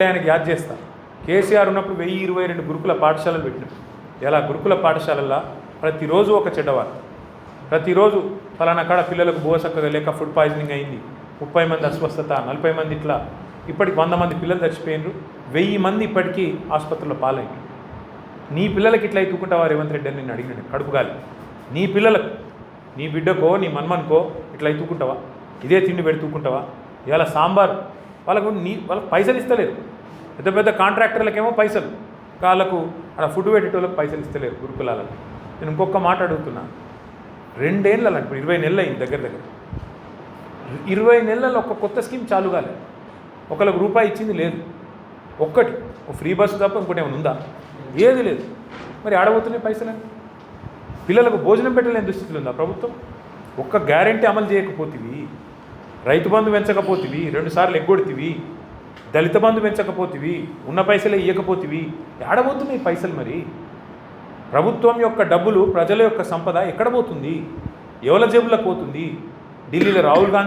ఆయనకి యాద్ చేస్తా. కేసీఆర్ ఉన్నప్పుడు 1022 గురుకుల పాఠశాలలు పెట్టినాం. ఇలా గురుకుల పాఠశాలల్లో ప్రతిరోజు ఒక చెడ్డవారు, ప్రతిరోజు ఫలానా కాడ పిల్లలకు బోసక్కగా లేక ఫుడ్ పాయిజనింగ్ అయింది, 30 మంది అస్వస్థత, 40 మంది ఇట్లా, ఇప్పటికి 100 మంది పిల్లలు చచ్చిపోయినారు, 1000 మంది ఇప్పటికీ ఆసుపత్రిలో పాలైంది. నీ పిల్లలకి ఇట్లా ఎత్తుకుంటావా రేవంత్ రెడ్డి అని నేను అడిగినాడు కడుపుగాలి. నీ పిల్లలకు, నీ బిడ్డకో నీ మన్మన్కో ఇట్లా ఎత్తుకుంటావా? ఇదే తిండి పెడుతుకుంటావా? ఇవాళ సాంబార్ వాళ్ళకు పైసలు ఇస్తలేరు. పెద్ద పెద్ద కాంట్రాక్టర్లకేమో పైసలు, వాళ్ళకు అలా ఫుడ్ పెట్టేటోళ్ళకి పైసలు ఇస్తలేరు గురుకులాలకు. నేను ఇంకొక మాట అడుగుతున్నా, 2 ఏళ్ళు ఇప్పుడు 20 నెలలు అయింది దగ్గర 20 నెలల్లో ఒక కొత్త స్కీమ్ చాలు కాలేదు. ఒకళ్ళకు రూపాయి ఇచ్చింది లేదు, ఒక్కటి ఒక ఫ్రీ బస్సు తప్ప ఇంకోటి ఏమైనా ఉందా? ఏది లేదు. మరి ఆడబోతున్నాయి పైసలని. పిల్లలకు భోజనం పెట్టలేని దుస్థితిలో ఉందా ప్రభుత్వం? ఒక్క గ్యారెంటీ అమలు చేయకపోతివి, రైతు బంధు పెంచకపోతివి, 2 సార్లు ఎగ్గొడితివి, దళిత బంధు పెంచకపోతివి, ఉన్న పైసలే ఇవ్వకపోతివి, ఆడబోతున్నాయి పైసలు. మరి ప్రభుత్వం యొక్క డబ్బులు, ప్రజల యొక్క సంపద ఎక్కడ పోతుంది? ఎవరి జేబులకు పోతుంది? ఢిల్లీలో రాహుల్ గాంధీ